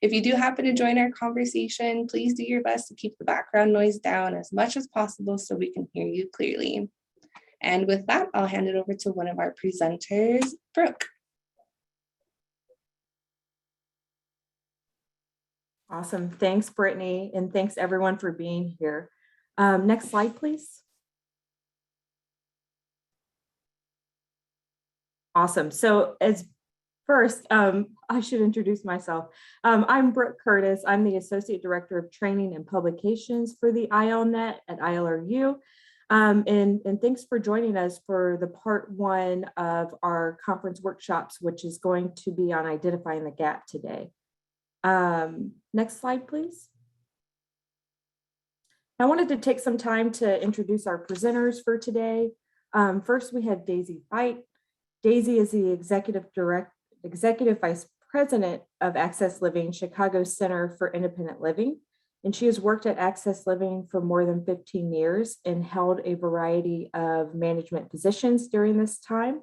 If you do happen to join our conversation, please do your best to keep the background noise down as much as possible so we can hear you clearly. And with that, I'll hand it over to one of our presenters, Brooke. Awesome. Thanks, Brittany, and thanks everyone for being here. Next slide, please. Awesome. So as first, I should introduce myself. I'm Brooke Curtis. I'm the Associate Director of Training and Publications for the ILNet at ILRU. And thanks for joining us for the part one of our conference workshops, which is going to be on identifying the gap today. Next slide, please. I wanted to take some time to introduce our presenters for today. First, we have Daisy Fite. Daisy is the Executive Vice President of Access Living, Chicago Center for Independent Living, and she has worked at Access Living for more than 15 years and held a variety of management positions during this time.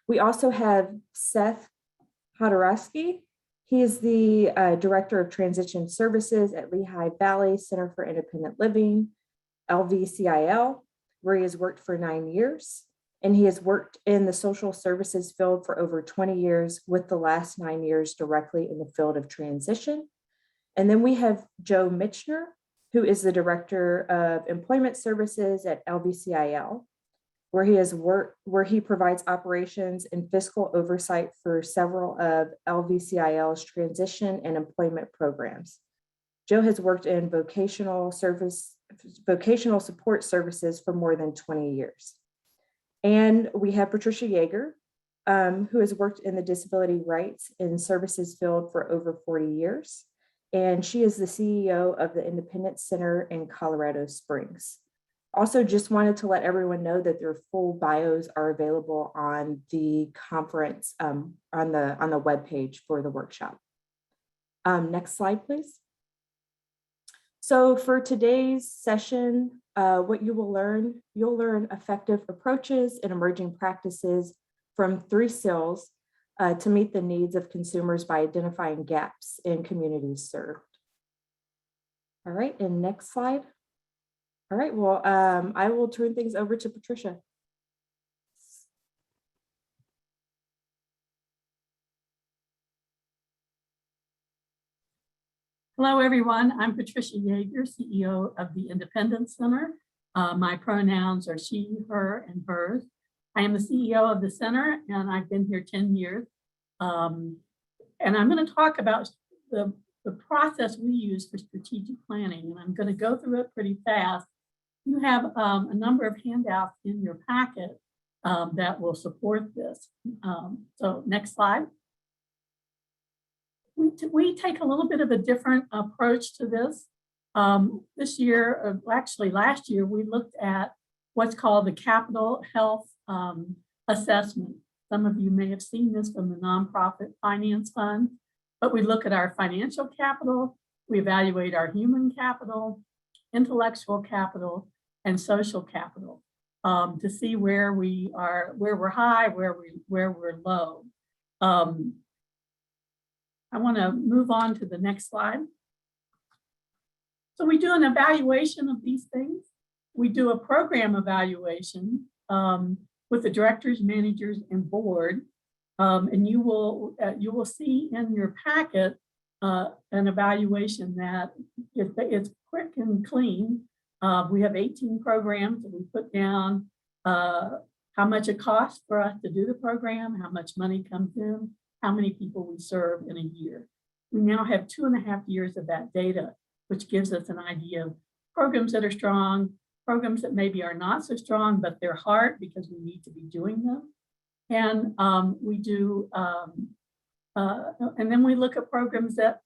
We also have Seth Hodorowski. He is the Director of Transition Services at Lehigh Valley Center for Independent Living, LVCIL, where he has worked for 9 years. And he has worked in the social services field for over 20 years, with the last 9 years directly in the field of transition. And then we have Joe Mitchner, who is the Director of Employment Services at LVCIL, where he provides operations and fiscal oversight for several of LVCIL's transition and employment programs. Joe has worked in vocational support services for more than 20 years. And we have Patricia Yeager, who has worked in the disability rights and services field for over 40 years. And she is the CEO of the Independence Center in Colorado Springs. Also, just wanted to let everyone know that their full bios are available on the conference, on the webpage for the workshop. Next slide, please. So for today's session, what you will learn, you'll learn effective approaches and emerging practices from 3 CILs to meet the needs of consumers by identifying gaps in communities served. All right, and next slide. All right, well, I will turn things over to Patricia. Hello, everyone. I'm Patricia Yeager, CEO of the Independence Center. My pronouns are she, her, and hers. I am the CEO of the center, and I've been here 10 years. And I'm going to talk about the process we use for strategic planning, and I'm going to go through it pretty fast. You have a number of handouts in your packet that will support this. So next slide. We take a little bit of a different approach to this. This year, actually last year, we looked at what's called the Capital Health Assessment. Some of you may have seen this from the Nonprofit Finance Fund, but we look at our financial capital, we evaluate our human capital, intellectual capital, and social capital to see where we are, where we're high, where we're low. I want to move on to the next slide. So we do an evaluation of these things. We do a program evaluation with the directors, managers, and board. And you will see in your packet an evaluation that it's quick and clean. We have 18 programs that we put down, how much it costs for us to do the program, how much money comes in, how many people we serve in a year. We now have 2.5 years of that data, which gives us an idea of programs that are strong, programs that maybe are not so strong, but they're hard because we need to be doing them. And we do, and then we look at programs that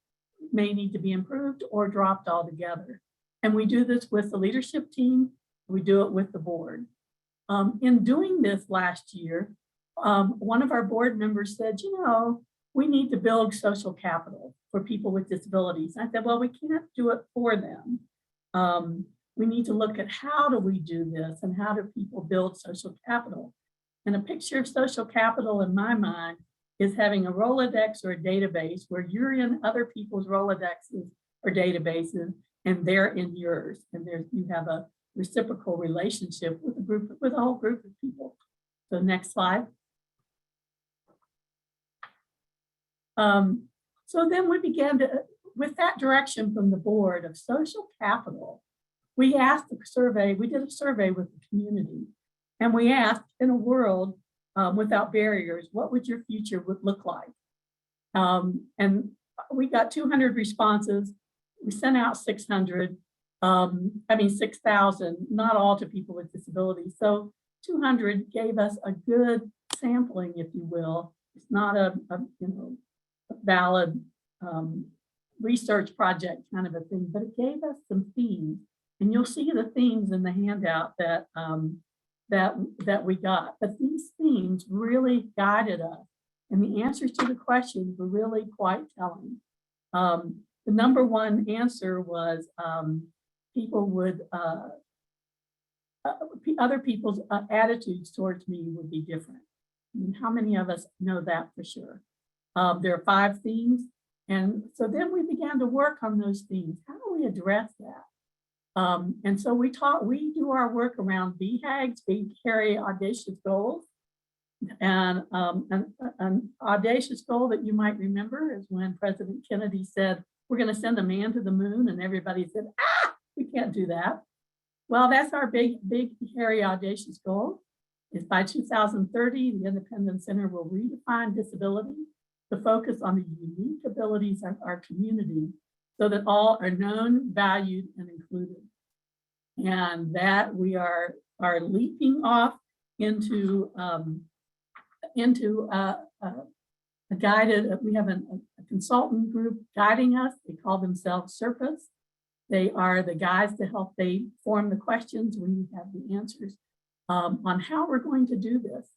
may need to be improved or dropped altogether. And we do this with the leadership team. We do it with the board. In doing this last year, one of our board members said, you know, we need to build social capital for people with disabilities. And I said, well, we can't do it for them. We need to look at how do we do this and how do people build social capital. And a picture of social capital in my mind is having a Rolodex or a database where you're in other people's Rolodexes or databases, and they're in yours, and you have a reciprocal relationship with a whole group of people. So next slide. So then we began to, with that direction from the board of social capital, we did a survey with the community, and we asked, in a world without barriers, what would your future look like? And we got 200 responses. We sent out 600, 6,000, not all to people with disabilities. So 200 gave us a good sampling, if you will. It's not a valid research project kind of a thing, but it gave us some themes. And you'll see the themes in the handout that we got. But these themes really guided us, and the answers to the questions were really quite telling. The number one answer was people would, other people's attitudes towards me would be different. I mean, how many of us know that for sure? There are 5 themes. And so then we began to work on those themes. How do we address that? And so we do our work around BHAGs, Big, Hairy, Audacious Goals. And an audacious goal that you might remember is when President Kennedy said, we're going to send a man to the moon, and everybody said, we can't do that. Well, that's our big, hairy, audacious goal. Is by 2030, the Independence Center will redefine disability to focus on the unique abilities of our community so that all are known, valued, and included. And that we are leaping off into a guided, we have a consultant group guiding us. They call themselves Surface. They are the guys to help they form the questions when you have the answers on how we're going to do this.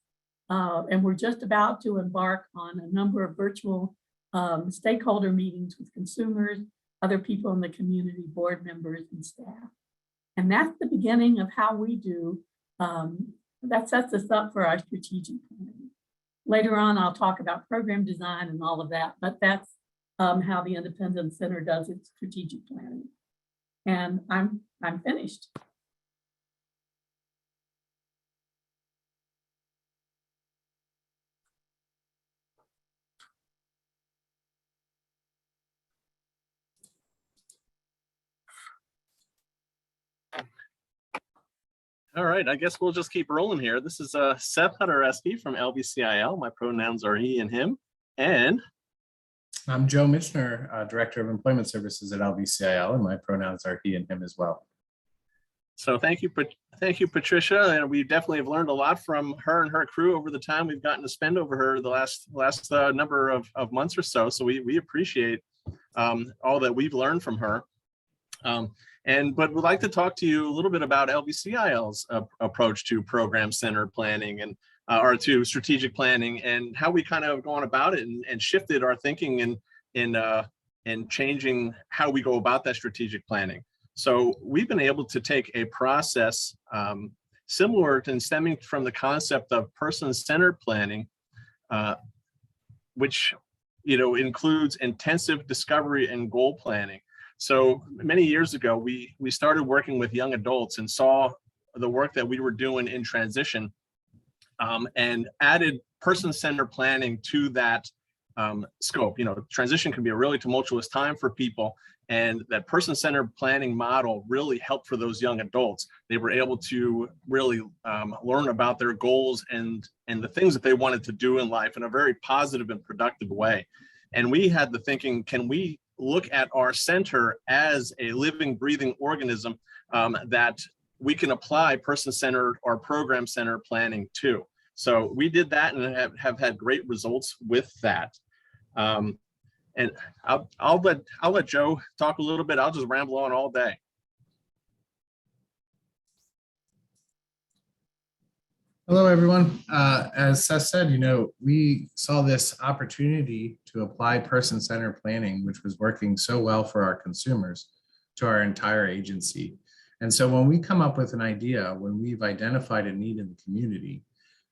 And we're just about to embark on a number of virtual stakeholder meetings with consumers, other people in the community, board members, and staff. And that's the beginning of how we do, that sets us up for our strategic planning. Later on, I'll talk about program design and all of that, but that's how the Independence Center does its strategic planning. And I'm finished. All right, I guess we'll just keep rolling here. This is Seth Hutter-Esky from LBCIL. My pronouns are he and him. And I'm Joe Mitchner, Director of Employment Services at LBCIL, and my pronouns are he and him as well. So thank you, Patricia. And we definitely have learned a lot from her and her crew over the time we've gotten to spend over her the last number of months or so. So we appreciate all that we've learned from her. But we'd like to talk to you a little bit about LBCIL's approach to program center planning and or to strategic planning, and how we kind of gone about it and shifted our thinking in changing how we go about that strategic planning. So we've been able to take a process similar to and stemming from the concept of person-centered planning, which includes intensive discovery and goal planning. So many years ago, we started working with young adults and saw the work that we were doing in transition, and added person-centered planning to that scope. Transition can be a really tumultuous time for people, and that person-centered planning model really helped for those young adults. They were able to really learn about their goals and the things that they wanted to do in life in a very positive and productive way. And we had the thinking, can we look at our center as a living, breathing organism that we can apply person-centered or program-centered planning to? So we did that and have had great results with that. And I'll let Joe talk a little bit. I'll just ramble on all day. Hello, everyone. As Seth said, we saw this opportunity to apply person-centered planning, which was working so well for our consumers, to our entire agency. And so when we come up with an idea, when we've identified a need in the community,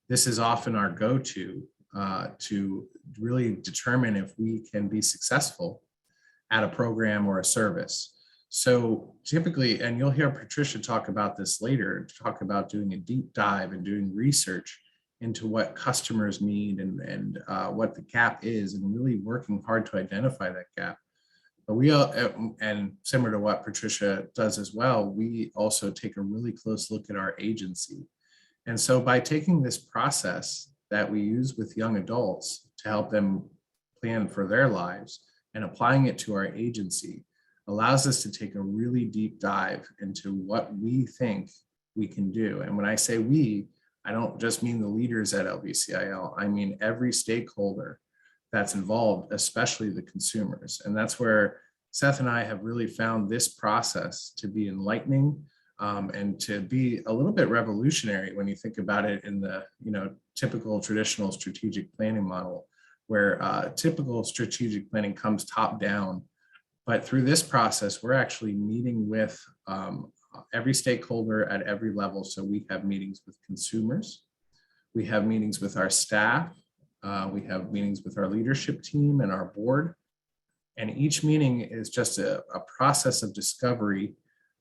this is often our go-to to really determine if we can be successful at a program or a service. So typically, and you'll hear Patricia talk about this later, talk about doing a deep dive and doing research into what customers need and what the gap is, and really working hard to identify that gap. But we all, and similar to what Patricia does as well, we also take a really close look at our agency. And so by taking this process that we use with young adults to help them plan for their lives and applying it to our agency allows us to take a really deep dive into what we think we can do. And when I say we, I don't just mean the leaders at LVCIL, I mean every stakeholder that's involved, especially the consumers. And that's where Seth and I have really found this process to be enlightening and to be a little bit revolutionary when you think about it in the typical traditional strategic planning model, where typical strategic planning comes top down. But through this process, we're actually meeting with every stakeholder at every level. So we have meetings with consumers, we have meetings with our staff, we have meetings with our leadership team and our board. And each meeting is just a process of discovery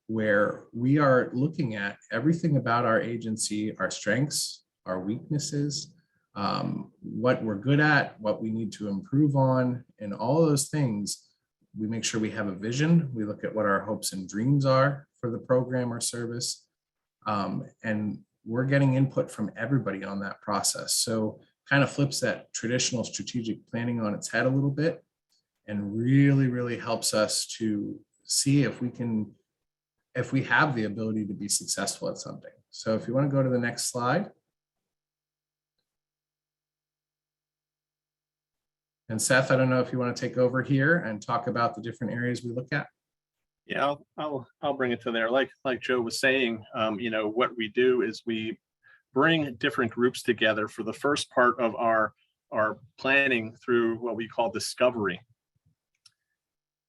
where we are looking at everything about our agency, our strengths, our weaknesses, what we're good at, what we need to improve on, and all those things. We make sure we have a vision. We look at what our hopes and dreams are for the program or service. And we're getting input from everybody on that process. So kind of flips that traditional strategic planning on its head a little bit and really helps us to see if we have the ability to be successful at something. So if you want to go to the next slide. And Seth, I don't know if you want to take over here and talk about the different areas we look at. Yeah, I'll bring it to there. Like Joe was saying, what we do is we bring different groups together for the first part of our planning through what we call discovery,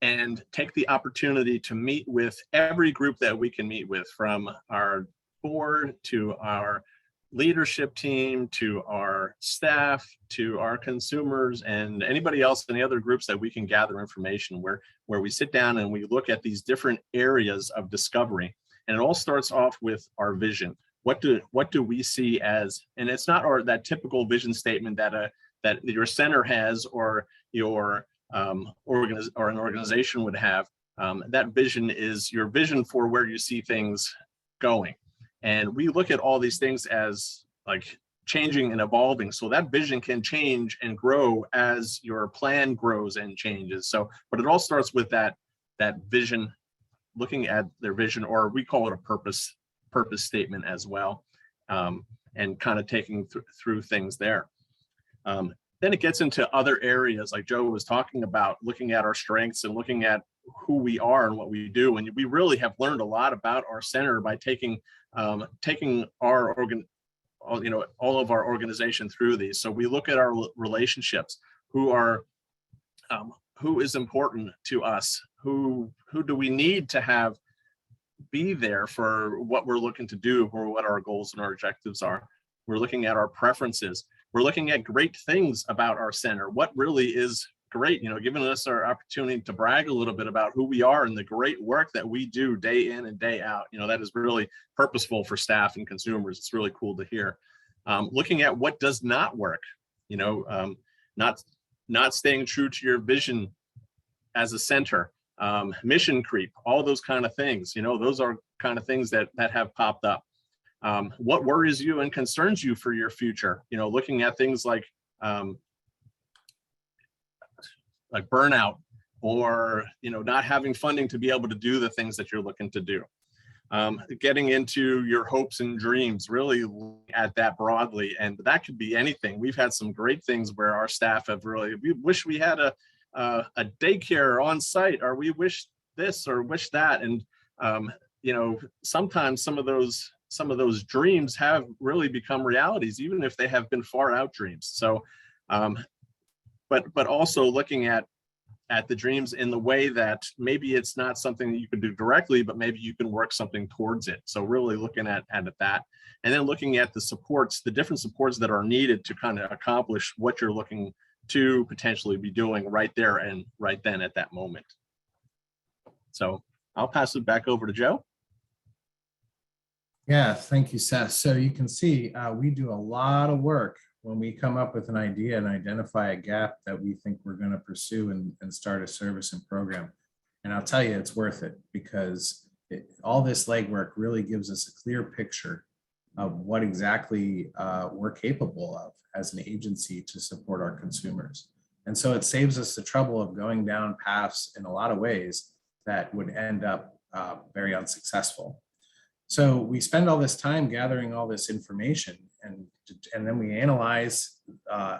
and take the opportunity to meet with every group that we can meet with, from our board to our leadership team to our staff to our consumers and anybody else, any other groups that we can gather information, where we sit down and we look at these different areas of discovery. And it all starts off with our vision. What do we see as, and it's not that typical vision statement that your center has or your an organization would have. That vision is your vision for where you see things going. And we look at all these things as like changing and evolving. So that vision can change and grow as your plan grows and changes. So, but it all starts with that vision, looking at their vision, or we call it a purpose statement as well, and kind of taking through things there. Then it gets into other areas like Joe was talking about, looking at our strengths and looking at who we are and what we do. And we really have learned a lot about our center by taking our all of our organization through these. So we look at our relationships, who is important to us, who do we need to have be there for what we're looking to do, or what our goals and our objectives are. We're looking at our preferences. We're looking at great things about our center. What really is great, giving us our opportunity to brag a little bit about who we are and the great work that we do day in and day out. That is really purposeful for staff and consumers. It's really cool to hear. Looking at what does not work, not staying true to your vision as a center, mission creep, all those kind of things. Those are kind of things that have popped up. What worries you and concerns you for your future? Looking at things like burnout, or not having funding to be able to do the things that you're looking to do. Getting into your hopes and dreams, really at that broadly, and that could be anything. We've had some great things where our staff have we wish we had a daycare on site, or we wish this or wish that, and sometimes some of those dreams have really become realities, even if they have been far out dreams. So but also looking at at the dreams in the way that maybe it's not something that you can do directly, but maybe you can work something towards it. So really looking at that, and then looking at the supports, the different supports that are needed to kind of accomplish what you're looking to potentially be doing right there and right then at that moment. So I'll pass it back over to Joe. Yeah, thank you, Seth. So you can see we do a lot of work when we come up with an idea and identify a gap that we think we're going to pursue and start a service and program. And I'll tell you, it's worth it, because all this legwork really gives us a clear picture of what exactly we're capable of as an agency to support our consumers. And so it saves us the trouble of going down paths in a lot of ways that would end up very unsuccessful. So we spend all this time gathering all this information, and then we analyze,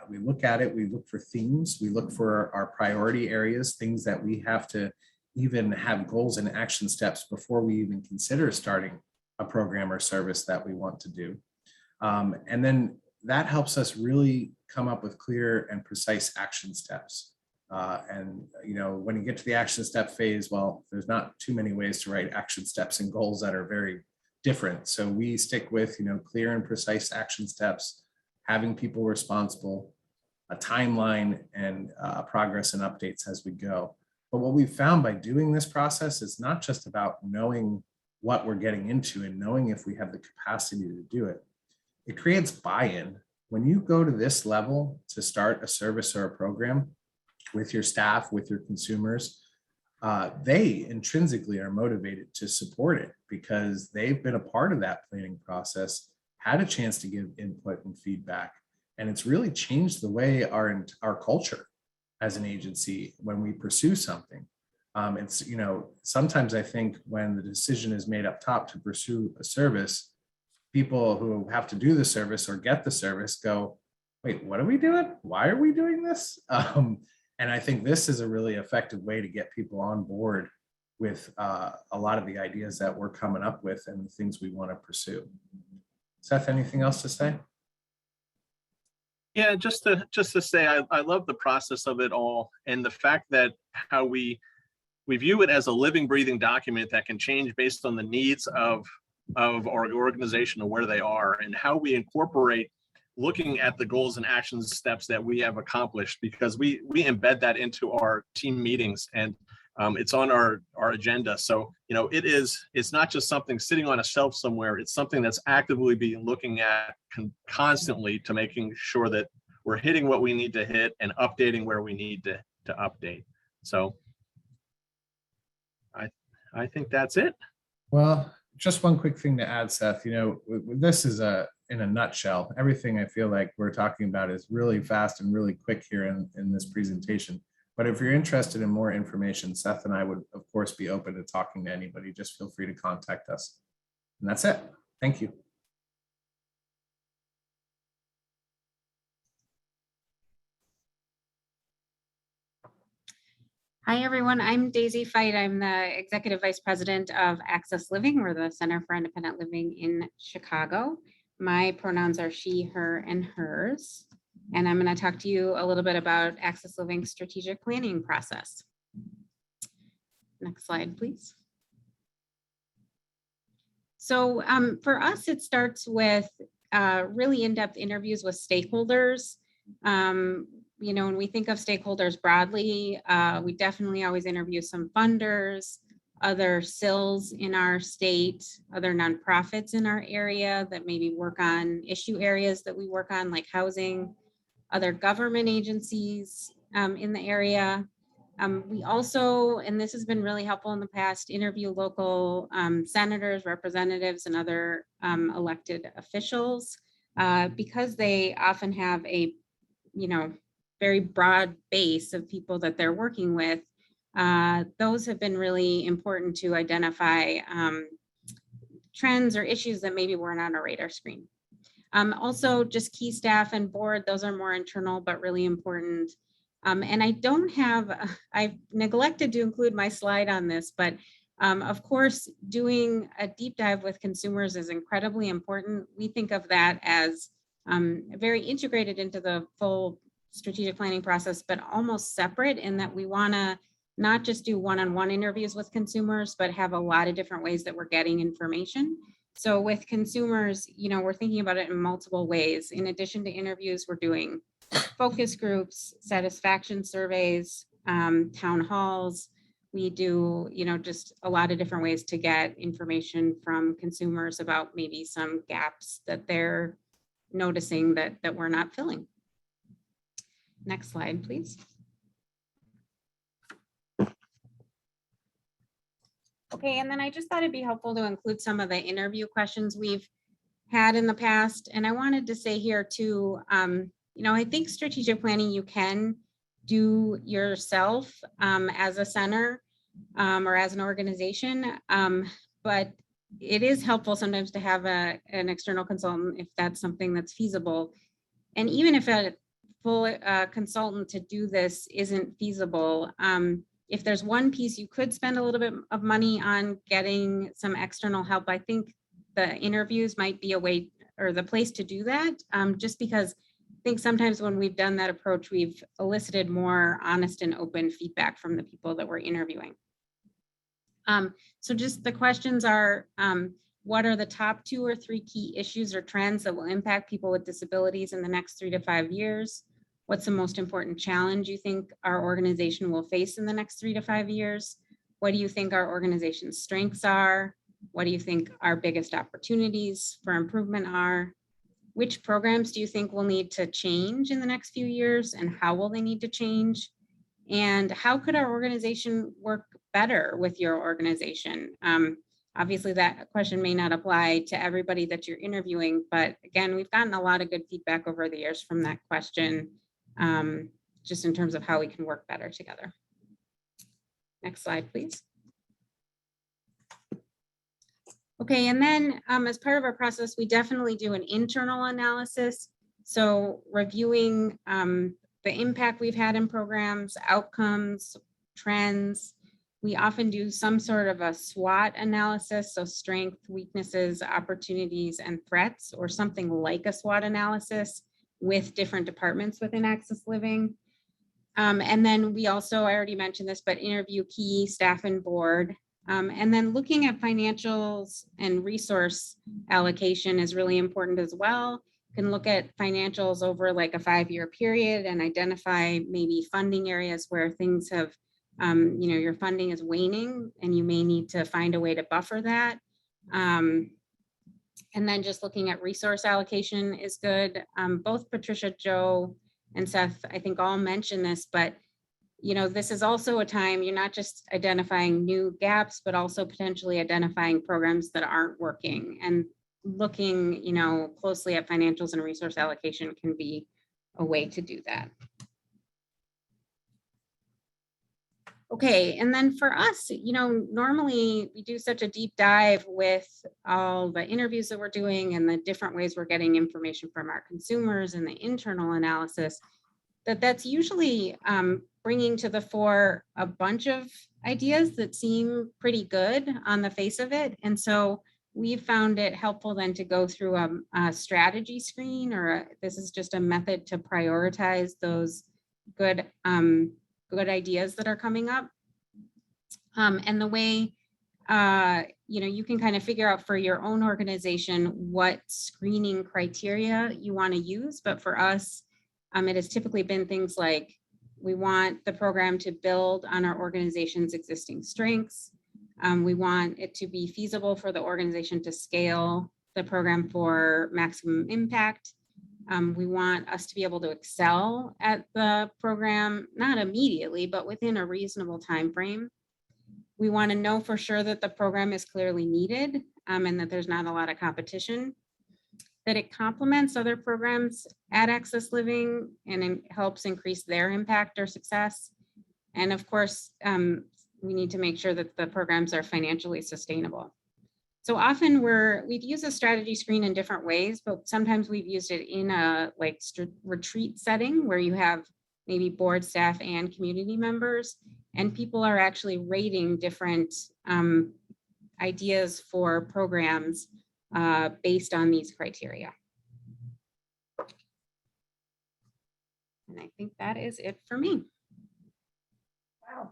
we look at it, we look for themes, we look for our priority areas, things that we have to even have goals and action steps before we even consider starting a program or service that we want to do. And then that helps us really come up with clear and precise action steps. And when you get to the action step phase, well, there's not too many ways to write action steps and goals that are very different. So we stick with, clear and precise action steps, having people responsible, a timeline, and progress and updates as we go. But what we've found by doing this process is not just about knowing what we're getting into and knowing if we have the capacity to do it. It creates buy-in. When you go to this level to start a service or a program with your staff, with your consumers, they intrinsically are motivated to support it because they've been a part of that planning process, had a chance to give input and feedback. And it's really changed the way our culture as an agency when we pursue something. It's, sometimes I think when the decision is made up top to pursue a service, people who have to do the service or get the service go, wait, what are we doing? Why are we doing this? And I think this is a really effective way to get people on board with a lot of the ideas that we're coming up with and the things we want to pursue. Seth, anything else to say? Yeah, just to say, I love the process of it all, and the fact that how we view it as a living, breathing document that can change based on the needs of our organization and where they are, and how we incorporate looking at the goals and action steps that we have accomplished, because we embed that into our team meetings, and it's on our agenda. So, it's not just something sitting on a shelf somewhere. It's something that's actively being looking at constantly to making sure that we're hitting what we need to hit and updating where we need to update. So I think that's it. Well, just one quick thing to add, Seth. This is in a nutshell. Everything I feel like we're talking about is really fast and really quick here in this presentation. But if you're interested in more information, Seth and I would, of course, be open to talking to anybody. Just feel free to contact us. And that's it. Thank you. Hi, everyone. I'm Daisy Fight. I'm the Executive Vice President of Access Living. We're the Center for Independent Living in Chicago. My pronouns are she, her, and hers. And I'm going to talk to you a little bit about Access Living's strategic planning process. Next slide, please. So for us, it starts with really in-depth interviews with stakeholders. When we think of stakeholders broadly, we definitely always interview some funders, other CILs in our state, other nonprofits in our area that maybe work on issue areas that we work on, like housing, other government agencies in the area. We also, and this has been really helpful in the past, interview local senators, representatives, and other elected officials because they often have a, very broad base of people that they're working with. Those have been really important to identify trends or issues that maybe weren't on our radar screen. Also, just key staff and board, those are more internal, but really important. And I've neglected to include my slide on this, but of course, doing a deep dive with consumers is incredibly important. We think of that as very integrated into the full strategic planning process, but almost separate in that we want to not just do one-on-one interviews with consumers, but have a lot of different ways that we're getting information. So with consumers, we're thinking about it in multiple ways. In addition to interviews, we're doing focus groups, satisfaction surveys, town halls. We do, just a lot of different ways to get information from consumers about maybe some gaps that they're noticing that we're not filling. Next slide, please. Okay, and then I just thought it'd be helpful to include some of the interview questions we've had in the past. And I wanted to say here too, I think strategic planning you can do yourself as a center or as an organization, but it is helpful sometimes to have an external consultant if that's something that's feasible. And even if a full consultant to do this isn't feasible, if there's one piece you could spend a little bit of money on getting some external help, I think the interviews might be a way or the place to do that, just because I think sometimes when we've done that approach, we've elicited more honest and open feedback from the people that we're interviewing. So just the questions are, what are the top 2 or 3 key issues or trends that will impact people with disabilities in the next 3 to 5 years? What's the most important challenge you think our organization will face in the next 3 to 5 years? What do you think our organization's strengths are? What do you think our biggest opportunities for improvement are? Which programs do you think will need to change in the next few years, and how will they need to change? And how could our organization work better with your organization? Obviously, that question may not apply to everybody that you're interviewing, but again, we've gotten a lot of good feedback over the years from that question, just in terms of how we can work better together. Next slide, please. Okay, and then as part of our process, we definitely do an internal analysis. So reviewing the impact we've had in programs, outcomes, trends. We often do some sort of a SWOT analysis, so strength, weaknesses, opportunities, and threats, or something like a SWOT analysis with different departments within Access Living. And then we also, I already mentioned this, but interview key staff and board. And then looking at financials and resource allocation is really important as well. You can look at financials over like a 5-year period and identify maybe funding areas where things have, your funding is waning and you may need to find a way to buffer that. And then just looking at resource allocation is good. Both Patricia, Joe, and Seth, I think all mentioned this, but this is also a time you're not just identifying new gaps, but also potentially identifying programs that aren't working, and looking, closely at financials and resource allocation can be a way to do that. Okay, and then for us, normally we do such a deep dive with all the interviews that we're doing and the different ways we're getting information from our consumers and the internal analysis, that's usually bringing to the fore a bunch of ideas that seem pretty good on the face of it. And so we've found it helpful then to go through a strategy screen, or this is just a method to prioritize those good ideas that are coming up. And the way, you can kind of figure out for your own organization what screening criteria you want to use. But for us, it has typically been things like, we want the program to build on our organization's existing strengths. We want it to be feasible for the organization to scale the program for maximum impact. We want us to be able to excel at the program, not immediately, but within a reasonable time frame. We want to know for sure that the program is clearly needed and that there's not a lot of competition, that it complements other programs at Access Living and it helps increase their impact or success. And of course, we need to make sure that the programs are financially sustainable. So often we've used a strategy screen in different ways, but sometimes we've used it in a retreat setting where you have maybe board staff and community members, and people are actually rating different ideas for programs based on these criteria. And I think that is it for me. Wow.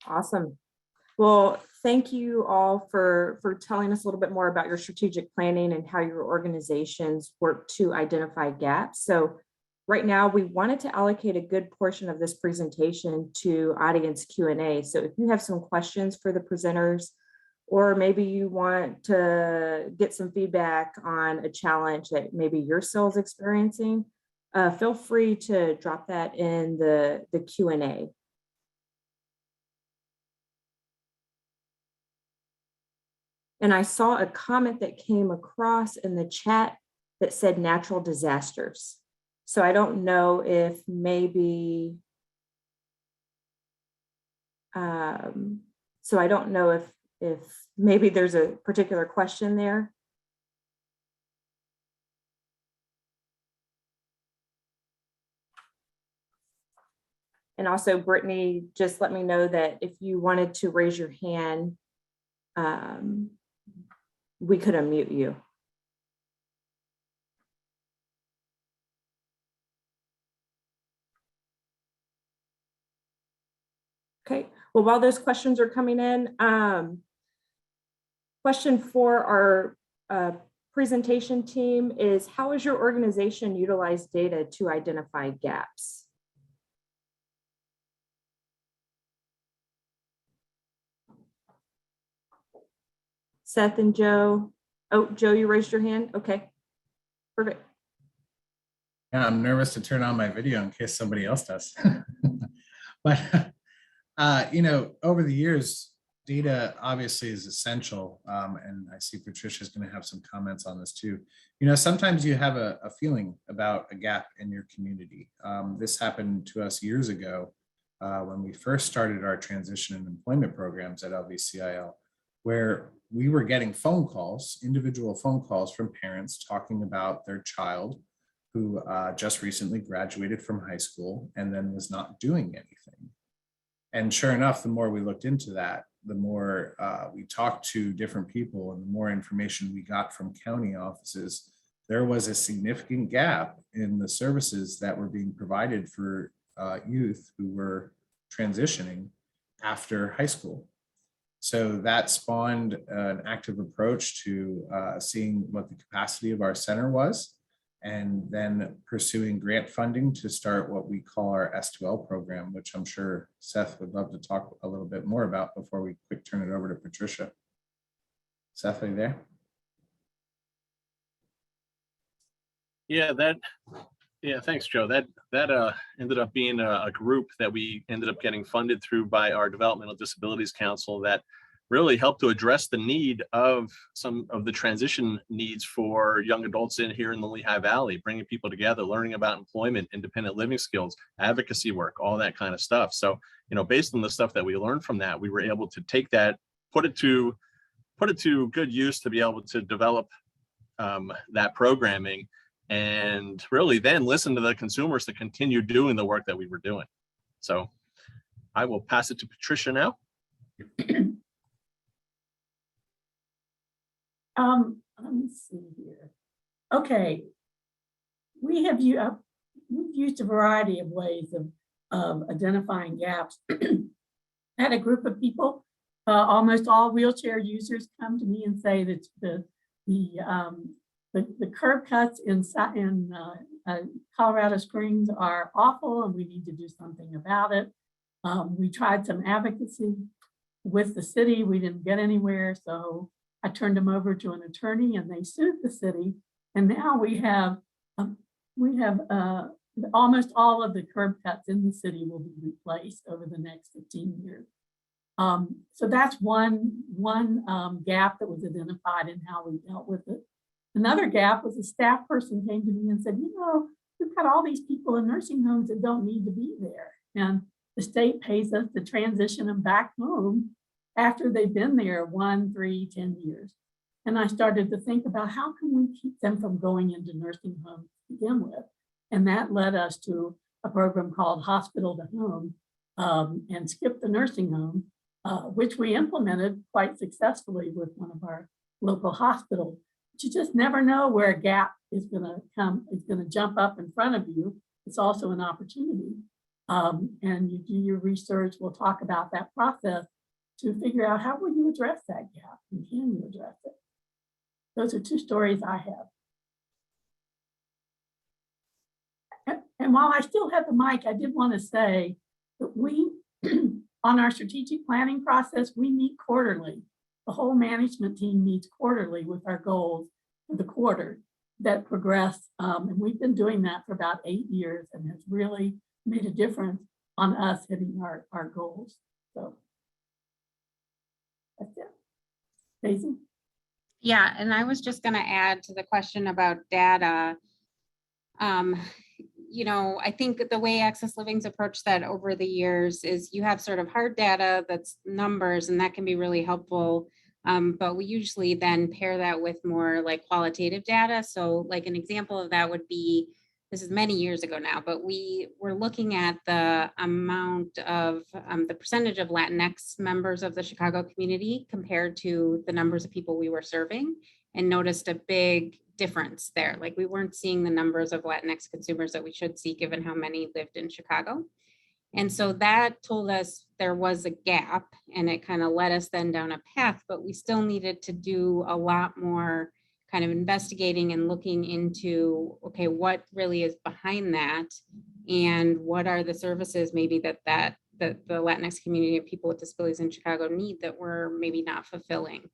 Awesome. Well, thank you all for telling us a little bit more about your strategic planning and how your organizations work to identify gaps. So right now, we wanted to allocate a good portion of this presentation to audience Q&A. So if you have some questions for the presenters, or maybe you want to get some feedback on a challenge that maybe your cell's experiencing, feel free to drop that in the Q&A. And I saw a comment that came across in the chat that said natural disasters. So I don't know if maybe, so I don't know if maybe there's a particular question there. And also, Brittany, just let me know that if you wanted to raise your hand, we could unmute you. Okay, well, while those questions are coming in, question for our presentation team is, how has your organization utilized data to identify gaps? Seth and Joe. Oh, Joe, you raised your hand? Okay, perfect. Yeah, I'm nervous to turn on my video in case somebody else does. But, you know, over the years, data obviously is essential. And I see Patricia's going to have some comments on this too. You know, sometimes you have a feeling about a gap in your community. This happened to us years ago when we first started our transition and employment programs at LVCIL, where we were getting phone calls, individual phone calls from parents talking about their child who just recently graduated from high school and then was not doing anything. And sure enough, the more we looked into that, the more we talked to different people and the more information we got from county offices, there was a significant gap in the services that were being provided for youth who were transitioning after high school. So that spawned an active approach to seeing what the capacity of our center was, and then pursuing grant funding to start what we call our S2L program, which I'm sure Seth would love to talk a little bit more about before we quick turn it over to Patricia. Seth, are you there? Yeah, thanks, Joe. That ended up being a group that we ended up getting funded through by our Developmental Disabilities Council that really helped to address the need of some of the transition needs for young adults here in the Lehigh Valley, bringing people together, learning about employment, independent living skills, advocacy work, all that kind of stuff. So, you know, based on the stuff that we learned from that, we were able to take that, put it to good use to be able to develop that programming, and really then listen to the consumers to continue doing the work that we were doing. So I will pass it to Patricia now. Let me see here. Okay, we've used a variety of ways of identifying gaps. I had a group of people, almost all wheelchair users, come to me and say that the curb cuts in Colorado Springs are awful and we need to do something about it. We tried some advocacy with the city. We didn't get anywhere, so I turned them over to an attorney and they sued the city. And now we have almost all of the curb cuts in the city will be replaced over the next 15 years. So that's one gap that was identified in how we dealt with it. Another gap was a staff person came to me and said, you know, we've got all these people in nursing homes that don't need to be there. And the state pays us to transition them back home after they've been there 1, 3, 10 years. And I started to think about how can we keep them from going into nursing homes to begin with. And that led us to a program called Hospital to Home, and Skip the Nursing Home, which we implemented quite successfully with one of our local hospitals. you just never know where a gap is going to jump up in front of you. It's also an opportunity. And you do your research. We'll talk about that process to figure out how will you address that gap and can you address it. Those are two stories I have. And while I still have the mic, I did want to say that we, on our strategic planning process, we meet quarterly. The whole management team meets quarterly with our goals for the quarter that progress. And we've been doing that for about 8 years and has really made a difference on us hitting our goals. So that's it. Daisy? Yeah, and I was just going to add to the question about data. You know, I think the way Access Living's approached that over the years is you have sort of hard data that's numbers, and that can be really helpful. But we usually then pair that with more like qualitative data. So like an example of that would be, this is many years ago now, but we were looking at the amount of the percentage of Latinx members of the Chicago community compared to the numbers of people we were serving, and noticed a big difference there. Like we weren't seeing the numbers of Latinx consumers that we should see given how many lived in Chicago. And so that told us there was a gap, and it kind of led us then down a path, but we still needed to do a lot more kind of investigating and looking into, okay, what really is behind that, and what are the services maybe that the Latinx community of people with disabilities in Chicago need that we're maybe not fulfilling.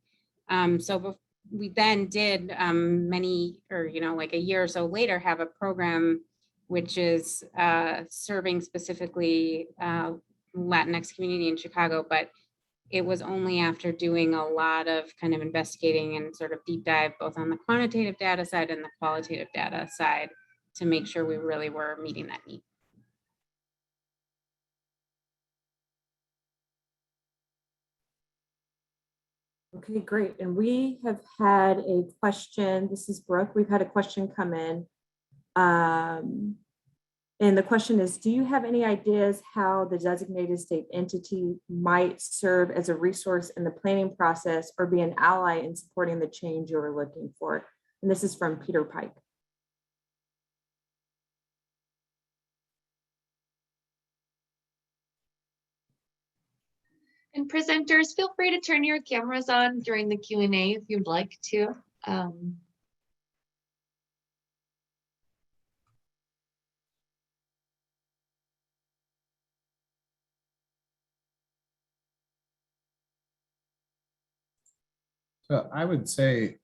So we then did like a year or so later, have a program which is serving specifically Latinx community in Chicago, but it was only after doing a lot of kind of investigating and sort of deep dive, both on the quantitative data side and the qualitative data side, to make sure we really were meeting that need. Okay, great. And we have had a question. This is Brooke. We've had a question come in. And the question is, do you have any ideas how the designated state entity might serve as a resource in the planning process or be an ally in supporting the change you are looking for? And this is from Peter Pike. And presenters, feel free to turn your cameras on during the Q&A if you'd like to. So I would say,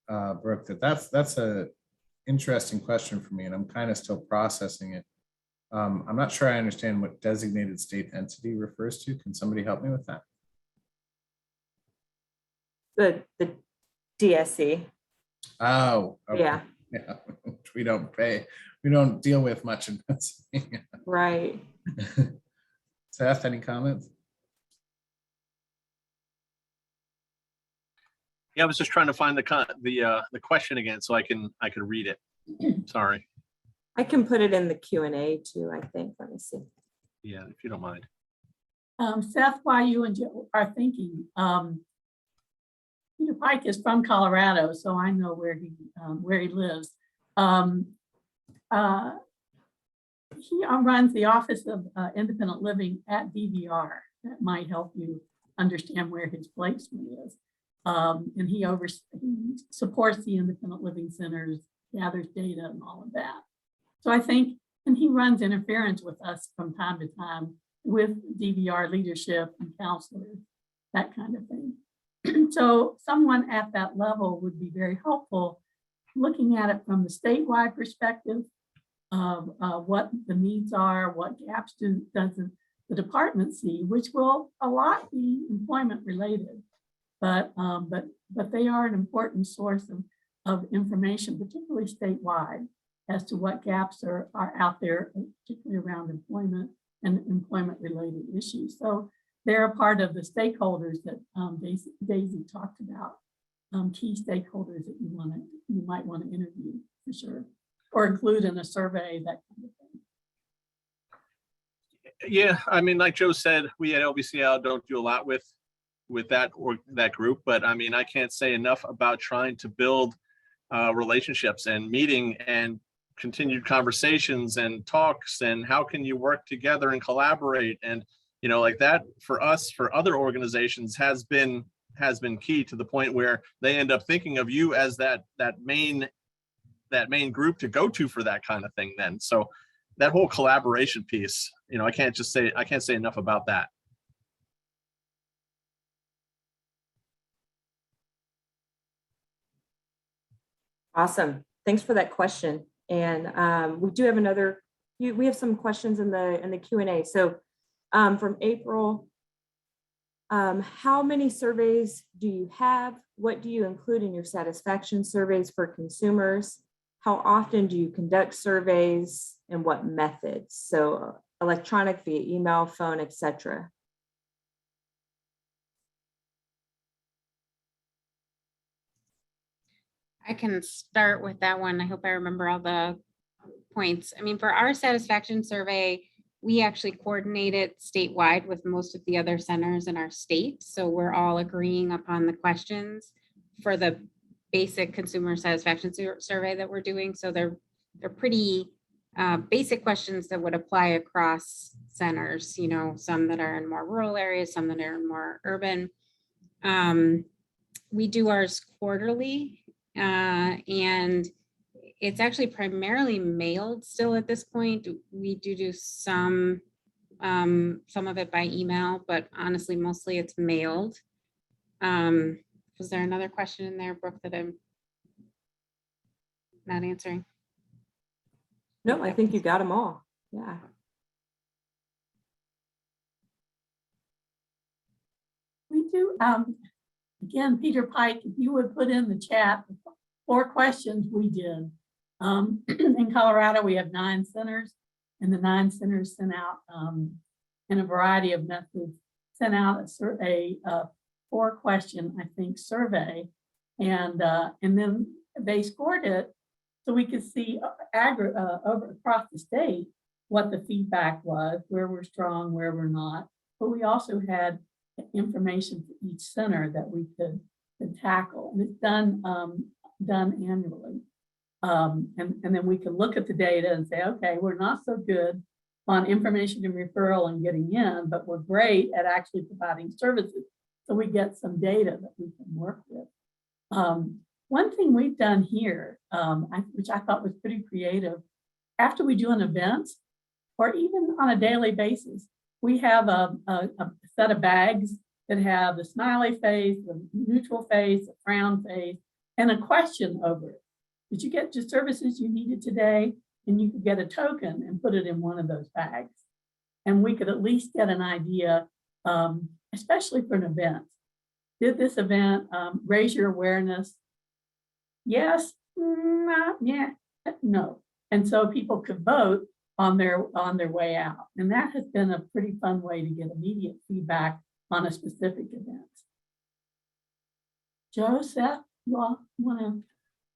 Brooke, that's a interesting question for me, and I'm kind of still processing it. I'm not sure I understand what designated state entity refers to. Can somebody help me with that? The DSC. Oh, okay. Yeah. Yeah, which we don't deal with much in Pennsylvania. Right. Seth, any comments? Yeah, I was just trying to find the question again so I could read it. Sorry. I can put it in the Q&A too, I think. Let me see. Yeah, if you don't mind. Seth, while you and Joe are thinking, Peter Pike is from Colorado, so I know where he lives. He runs the Office of Independent Living at DVR. That might help you understand where his placement is. And he supports the independent living centers, gathers data and all of that. So I think, and he runs interference with us from time to time with DVR leadership and counselors, that kind of thing. So someone at that level would be very helpful, looking at it from the statewide perspective of what the needs are, what gaps does the department see, which will a lot be employment related. But they are an important source of information, particularly statewide, as to what gaps are out there, particularly around employment and employment-related issues. So they're a part of the stakeholders that Daisy talked about, key stakeholders that you might want to interview for sure, or include in a survey, that kind of thing. Yeah, I mean, like Joe said, we at LBCL don't do a lot with that group, but I mean, I can't say enough about trying to build relationships and meeting and continued conversations and talks, and how can you work together and collaborate, and like that for us, for other organizations has been key, to the point where they end up thinking of you as that main group to go to for that kind of thing. Then so that whole collaboration piece, I can't say enough about that. Awesome. Thanks for that question. And we do have we have some questions in the Q&A. So from April, how many surveys do you have? What do you include in your satisfaction surveys for consumers? How often do you conduct surveys, and what methods? So electronic, via email, phone, etc. I can start with that one. I hope I remember all the points. I mean, for our satisfaction survey, we actually coordinate it statewide with most of the other centers in our state. So we're all agreeing upon the questions for the basic consumer satisfaction survey that we're doing. So they're pretty basic questions that would apply across centers, some that are in more rural areas, some that are in more urban. We do ours quarterly. And it's actually primarily mailed still at this point. We do some of it by email, but honestly, mostly it's mailed. Was there another question in there, Brooke, that I'm not answering? No, I think you got them all. Yeah. We do, again, Peter Pike, if you would put in the chat 4 questions we did. In Colorado, we have 9 centers, and the 9 centers sent out in a variety of methods, sent out a 4-question, I think, survey, and then they scored it so we could see over across the state what the feedback was, where we're strong, where we're not. But we also had information for each center that we could tackle, and it's done annually. And then we can look at the data and say, okay, we're not so good on information and referral and getting in, but we're great at actually providing services. So we get some data that we can work with. One thing we've done here, which I thought was pretty creative, after we do an event, or even on a daily basis, we have a set of bags that have the smiley face, the neutral face, the frown face, and a question over it. Did you get the services you needed today? And you could get a token and put it in one of those bags. And we could at least get an idea, especially for an event. Did this event raise your awareness? Yes, yeah, no. And so people could vote on their way out. And that has been a pretty fun way to get immediate feedback on a specific event. Joe, Seth, you all want to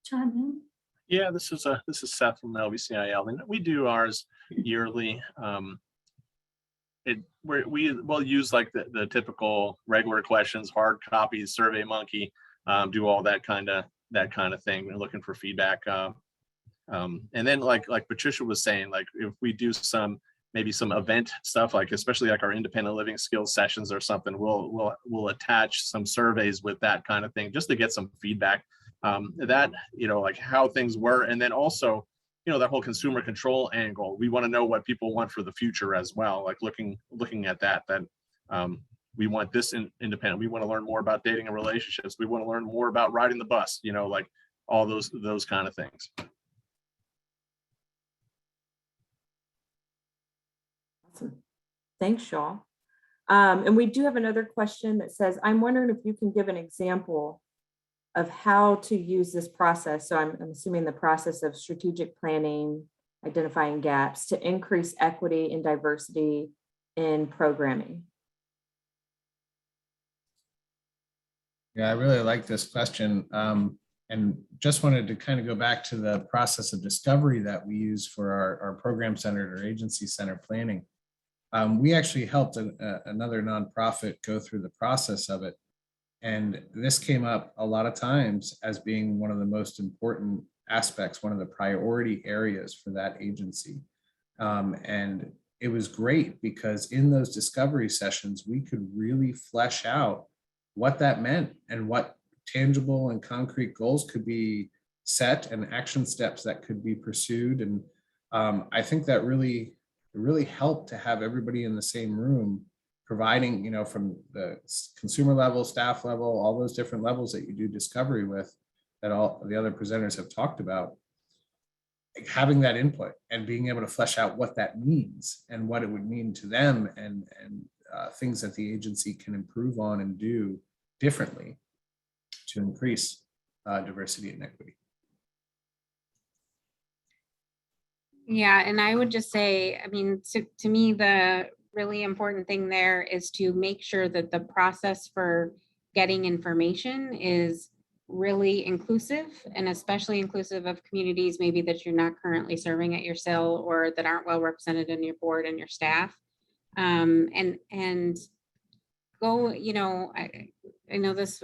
chime in? Yeah, this is Seth from LVCIL, and we do ours yearly. We'll use like the typical regular questions, hard copies, Survey Monkey, do all that kind of thing. We're looking for feedback, and then like Patricia was saying, like if we do maybe some event stuff, like especially like our independent living skills sessions or something, we'll attach some surveys with that kind of thing just to get some feedback. That, like how things were. And then also, that whole consumer control angle, we want to know what people want for the future as well. Like looking at that we want this independent. We want to learn more about dating and relationships. We want to learn more about riding the bus, like all those kind of things. Awesome. Thanks, Shaw. And we do have another question that says, I'm wondering if you can give an example of how to use this process. So I'm assuming the process of strategic planning, identifying gaps to increase equity and diversity in programming. Yeah, I really like this question. And just wanted to kind of go back to the process of discovery that we use for our program-centered or agency-centered planning. We actually helped another nonprofit go through the process of it. And this came up a lot of times as being one of the most important aspects, one of the priority areas for that agency. And it was great because in those discovery sessions, we could really flesh out what that meant and what tangible and concrete goals could be set and action steps that could be pursued. And I think that really helped to have everybody in the same room, providing, you know, from the consumer level, staff level, all those different levels that you do discovery with, that all the other presenters have talked about, having that input and being able to flesh out what that means and what it would mean to them, and things that the agency can improve on and do differently to increase diversity and equity. Yeah, and I would just say, I mean, to me, the really important thing there is to make sure that the process for getting information is really inclusive, and especially inclusive of communities maybe that you're not currently serving at your CIL or that aren't well represented in your board and your staff. And go, you know, I know this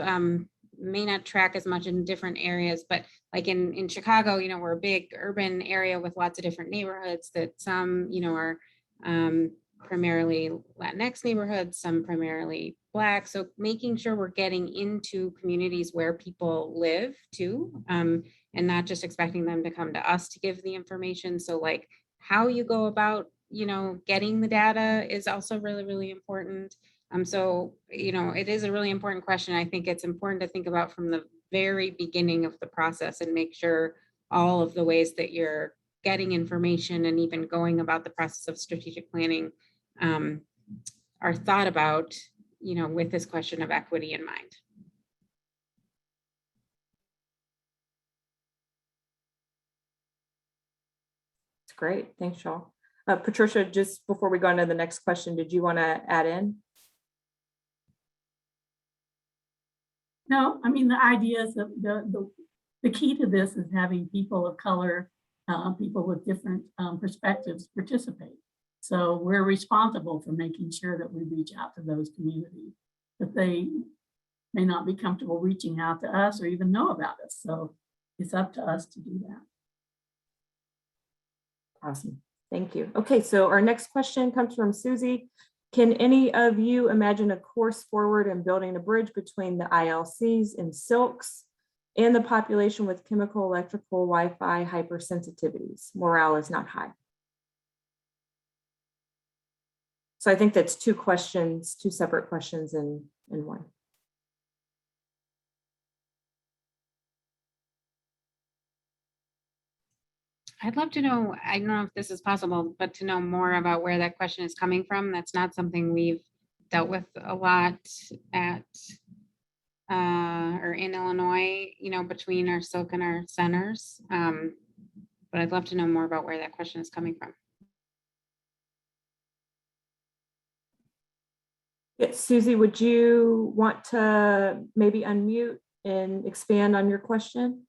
may not track as much in different areas, but like in Chicago, you know, we're a big urban area with lots of different neighborhoods that some, you know, are primarily Latinx neighborhoods, some primarily Black. So making sure we're getting into communities where people live too, and not just expecting them to come to us to give the information. So like how you go about, you know, getting the data is also really, really important. So, you know, it is a really important question. I think it's important to think about from the very beginning of the process and make sure all of the ways that you're getting information and even going about the process of strategic planning are thought about, you know, with this question of equity in mind. It's great. Thanks, y'all. Patricia, just before we go on to the next question, did you want to add in? No, I mean, the idea is that the key to this is having people of color, people with different perspectives participate. So we're responsible for making sure that we reach out to those communities, that they may not be comfortable reaching out to us or even know about us. So it's up to us to do that. Awesome. Thank you. Okay, so our next question comes from Susie. Can any of you imagine a course forward in building a bridge between the ILCs and silks and the population with chemical, electrical, Wi-Fi hypersensitivities? Morale is not high. So I think that's two questions, two separate questions in one. I'd love to know, I don't know if this is possible, but to know more about where that question is coming from. That's not something we've dealt with a lot at or in Illinois, you know, between our silk and our centers. But I'd love to know more about where that question is coming from. Yes, Susie, would you want to maybe unmute and expand on your question?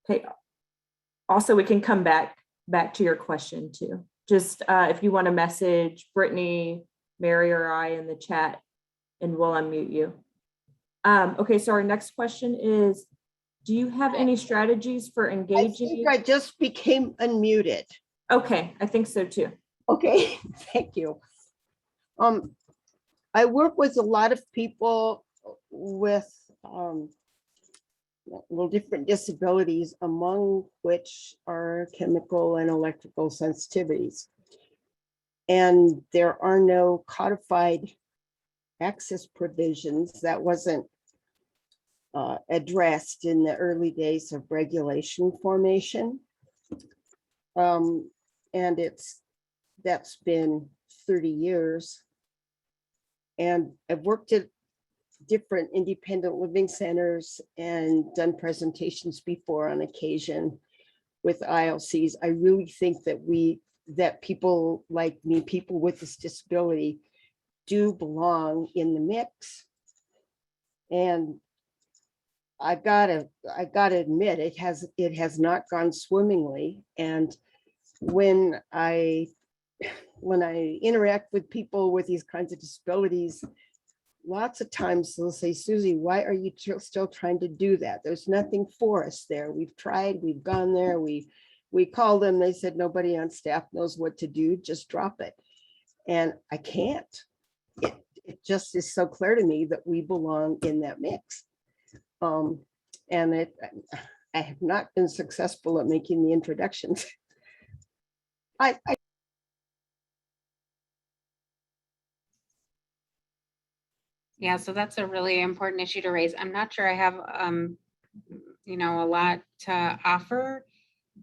Okay. Also, we can come back to your question too. Just if you want to message Brittany, Mary, or I in the chat, and we'll unmute you. Okay, so our next question is, do you have any strategies for engaging? I think I just became unmuted. Okay, I think so too. Okay, thank you. I work with a lot of people with little different disabilities, among which are chemical and electrical sensitivities. And there are no codified access provisions. That wasn't addressed in the early days of regulation formation. And that's been 30 years. And I've worked at different independent living centers and done presentations before on occasion with ILCs. I really think that people like me, people with this disability, do belong in the mix. And I gotta admit, it has not gone swimmingly. And when I interact with people with these kinds of disabilities, lots of times they'll say, Susie, why are you still trying to do that? There's nothing for us there. We've tried, we've gone there, we called them, they said nobody on staff knows what to do, just drop it. And I can't. It just is so clear to me that we belong in that mix. And I have not been successful at making the introductions. Yeah, so that's a really important issue to raise. I'm not sure I have, you know, a lot to offer,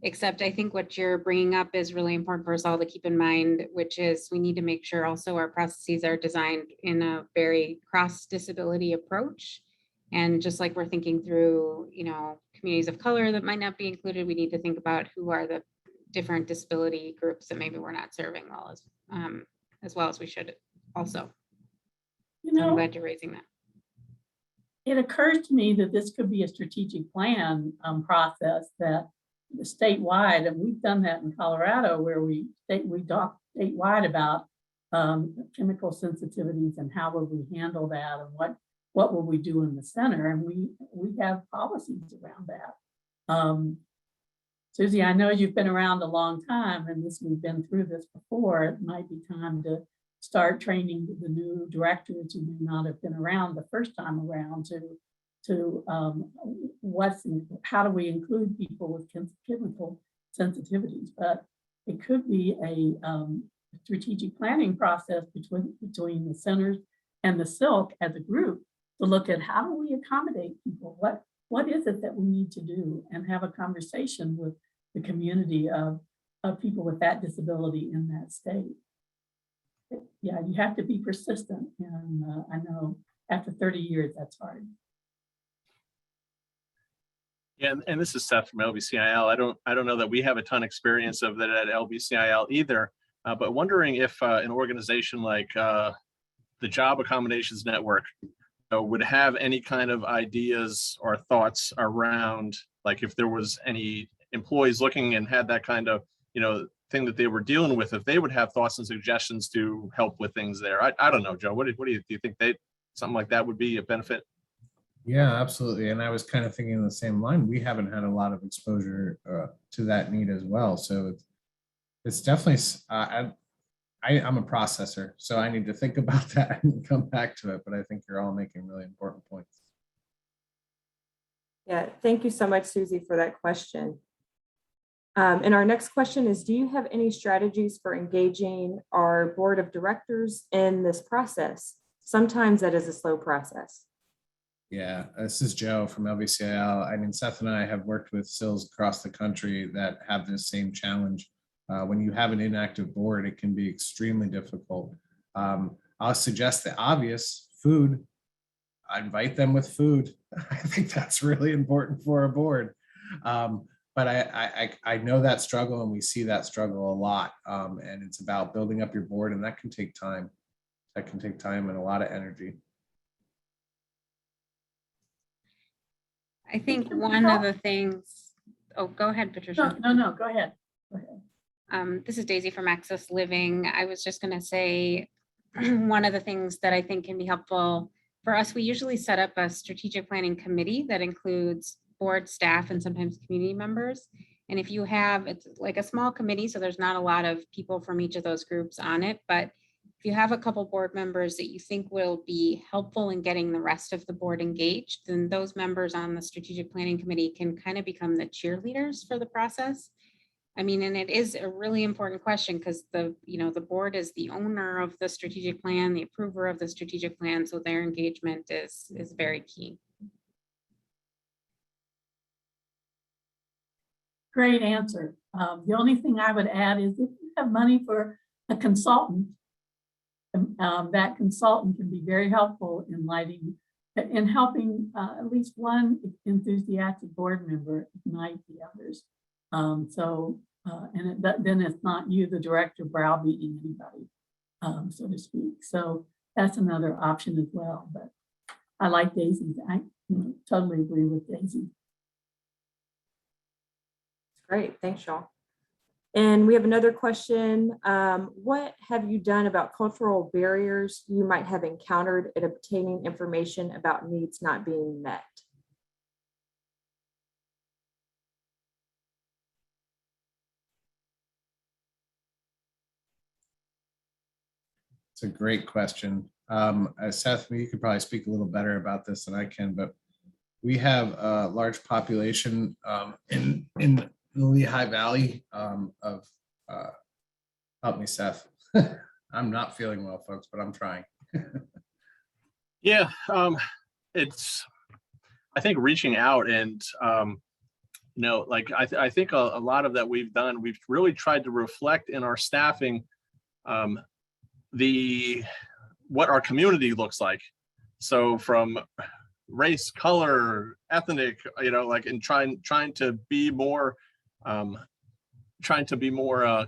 except I think what you're bringing up is really important for us all to keep in mind, which is we need to make sure also our processes are designed in a very cross-disability approach. And just like we're thinking through, you know, communities of color that might not be included, we need to think about who are the different disability groups that maybe we're not serving well as we should also. You So I'm know, glad you're raising that. it occurs to me that this could be a strategic plan process that statewide, and we've done that in Colorado, where we talk statewide about chemical sensitivities and how would we handle that, and what will we do in the center, and we have policies around that. Susie, I know you've been around a long time, and we've been through this before. It might be time to start training the new directors who may not have been around the first time around to how do we include people with chemical sensitivities. But it could be a strategic planning process between the centers and the Silk as a group to look at how do we accommodate people, what is it that we need to do, and have a conversation with the community of people with that disability in that state. Yeah, you have to be persistent, and I know after 30 years that's hard. Yeah, and this is Seth from LBCIL. I don't know that we have a ton of experience of that at LBCIL either, but wondering if an organization like the Job Accommodations Network would have any kind of ideas or thoughts around, like, if there was any employees looking and had that kind of, you know, thing that they were dealing with, if they would have thoughts and suggestions to help with things there. I don't know, Joe, what do you think something like that would be a benefit? Yeah, absolutely. And I was kind of thinking in the same line. We haven't had a lot of exposure to that need as well. So it's definitely, I'm a processor, so I need to think about that and come back to it. But I think you're all making really important points. Yeah, thank you so much, Susie, for that question. And our next question is, do you have any strategies for engaging our board of directors in this process? Sometimes that is a slow process. Yeah, this is Joe from LBCIL. I mean, Seth and I have worked with SILs across the country that have this same challenge. When you have an inactive board, it can be extremely difficult. I'll suggest the obvious: food. I invite them with food. I think that's really important for a board. But I know that struggle, and we see that struggle a lot. And it's about building up your board, and that can take time. That can take time and a lot of energy. I think one of the things, oh, go ahead, Patricia. No, go ahead. This is Daisy from Access Living. I was just going to say, one of the things that I think can be helpful for us, we usually set up a strategic planning committee that includes board staff and sometimes community members. And if you have, it's like a small committee, so there's not a lot of people from each of those groups on it, but if you have a couple board members that you think will be helpful in getting the rest of the board engaged, then those members on the strategic planning committee can kind of become the cheerleaders for the process. I mean, and it is a really important question because the board is the owner of the strategic plan, the approver of the strategic plan, so their engagement is very key. Great answer. The only thing I would add is if you have money for a consultant, that consultant can be very helpful in helping at least one enthusiastic board member ignite the others. Then it's not you, the director, browbeating anybody, so to speak. So that's another option as well. But I like Daisy's. I totally agree with Daisy. Great, thanks, y'all. And we have another question. What have you done about cultural barriers you might have encountered at obtaining information about needs not being met? It's a great question. Seth, you could probably speak a little better about this than I can, but we have a large population in the Lehigh Valley help me, Seth. I'm not feeling well, folks, but I'm trying. Yeah, it's, I think reaching out and, like I think a lot of that we've done, we've really tried to reflect in our staffing what our community looks like. So from race, color, ethnic, and trying to be more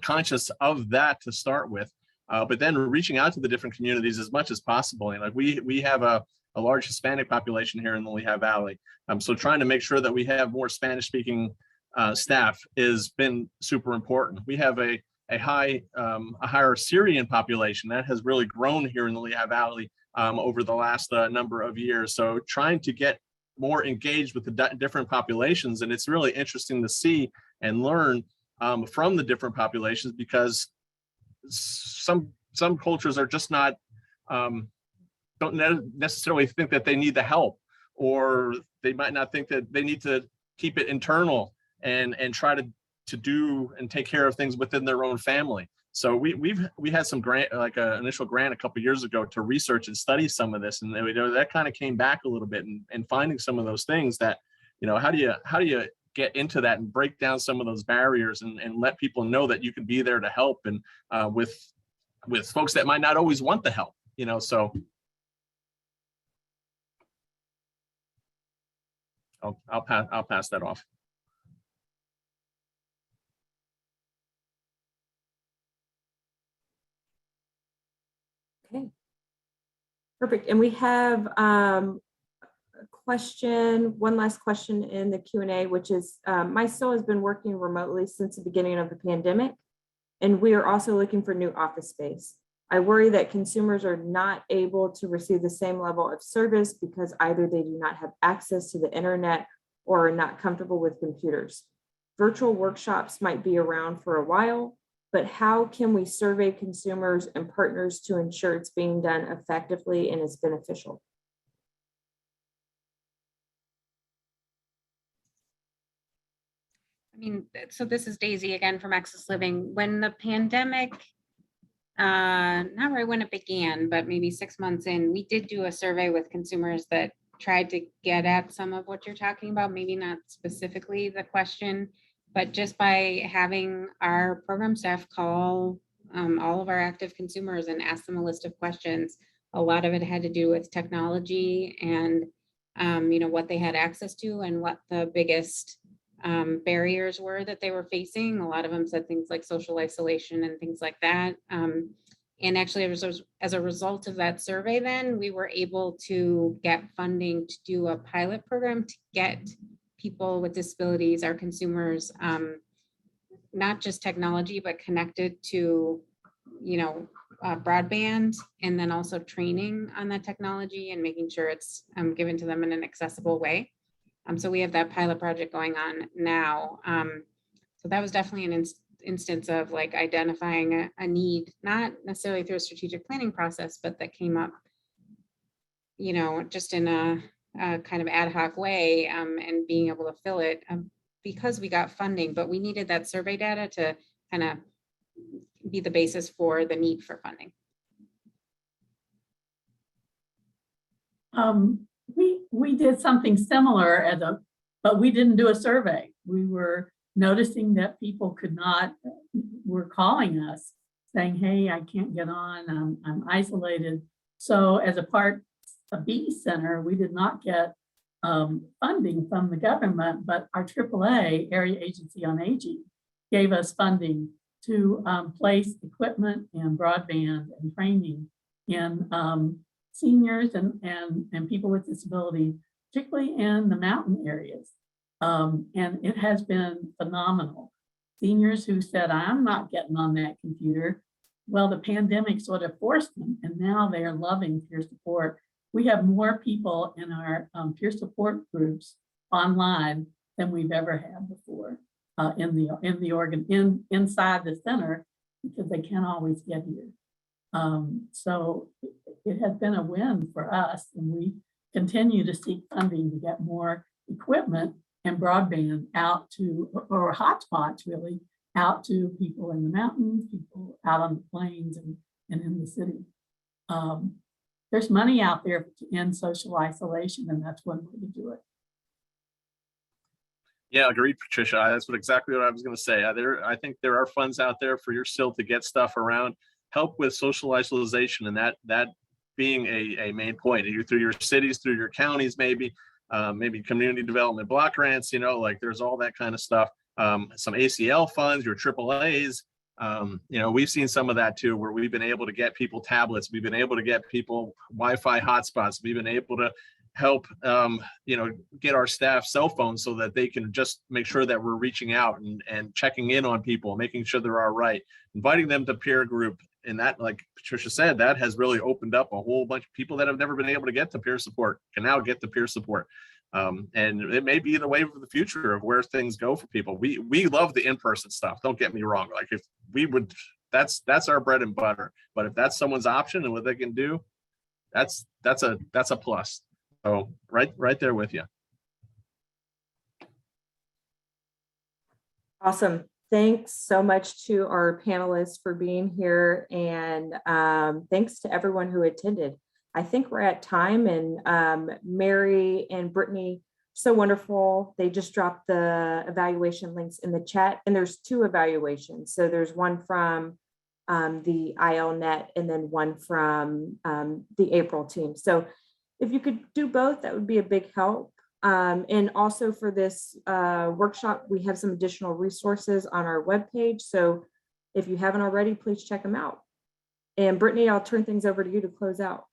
conscious of that to start with, but then reaching out to the different communities as much as possible. And like we have a large Hispanic population here in the Lehigh Valley, so trying to make sure that we have more Spanish speaking staff has been super important. We have a higher Syrian population that has really grown here in the Lehigh Valley over the last number of years. So trying to get more engaged with the different populations, and it's really interesting to see and learn from the different populations, because some cultures are just not don't necessarily think that they need the help, or they might not think that they need to keep it internal and try to do and take care of things within their own family. So we had some grant, like an initial grant a couple of years ago, to research and study some of this, and that kind of came back a little bit, and finding some of those things that, how do you get into that and break down some of those barriers and let people know that you can be there to help, and with folks that might not always want the help, so. I'll pass that off. Okay, perfect. And we have one last question in the Q&A, which is, my still has been working remotely since the beginning of the pandemic, and we are also looking for new office space. I worry that consumers are not able to receive the same level of service because either they do not have access to the internet or are not comfortable with computers. Virtual workshops might be around for a while, but how can we survey consumers and partners to ensure it's being done effectively and is beneficial? So this is Daisy again from Access Living. When the pandemic, not right when it began, but maybe 6 months in, we did do a survey with consumers that tried to get at some of what you're talking about, maybe not specifically the question, but just by having our program staff call all of our active consumers and ask them a list of questions. A lot of it had to do with technology and what they had access to and what the biggest barriers were that they were facing. A lot of them said things like social isolation and things like that. And actually, as a result of that survey, then we were able to get funding to do a pilot program to get people with disabilities, our consumers, not just technology, but connected to, broadband, and then also training on that technology and making sure it's given to them in an accessible way. So we have that pilot project going on now. So that was definitely an instance of like identifying a need, not necessarily through a strategic planning process, but that came up, just in a kind of ad hoc way, and being able to fill it because we got funding, but we needed that survey data to kind of be the basis for the need for funding. We did something similar but we didn't do a survey. We were noticing that people were calling us saying, hey, I can't get on, I'm isolated. So as a part of B Center, we did not get funding from the government, but our AAA, Area Agency on Aging, gave us funding to place equipment and broadband and training in seniors and people with disabilities, particularly in the mountain areas. And it has been phenomenal. Seniors who said, I'm not getting on that computer. Well, the pandemic sort of forced them, and now they are loving peer support. We have more people in our peer support groups online than we've ever had before inside the center, because they can't always get here. So it has been a win for us, and we continue to seek funding to get more equipment and broadband out to, or hotspots really, out to people in the mountains, people out on the plains and in the city. There's money out there to end social isolation, and that's one way to do it. Yeah, agreed, Patricia. That's exactly what I was going to say. I think there are funds out there for your still to get stuff around, help with social isolation, and that being a main point. Either through your cities, through your counties, maybe community development block grants. Like there's all that kind of stuff. Some ACL funds, your AAAs. We've seen some of that too, where we've been able to get people tablets. We've been able to get people Wi-Fi hotspots. We've been able to help, get our staff cell phones so that they can just make sure that we're reaching out and checking in on people, making sure they're all right, inviting them to peer group. And that, like Patricia said, that has really opened up a whole bunch of people that have never been able to get to peer support can now get to peer support. And it may be the way of the future of where things go for people. We love the in-person stuff. Don't get me wrong. Like if we would, that's our bread and butter. But if that's someone's option and what they can do, that's a plus. So right there with you. Awesome. Thanks so much to our panelists for being here, and thanks to everyone who attended. I think we're at time, and Mary and Brittany, so wonderful. They just dropped the evaluation links in the chat, and there's 2 evaluations. So there's one from the ILNet and then one from the April team. So if you could do both, that would be a big help. And also for this workshop, we have some additional resources on our webpage. So if you haven't already, please check them out. And Brittany, I'll turn things over to you to close out.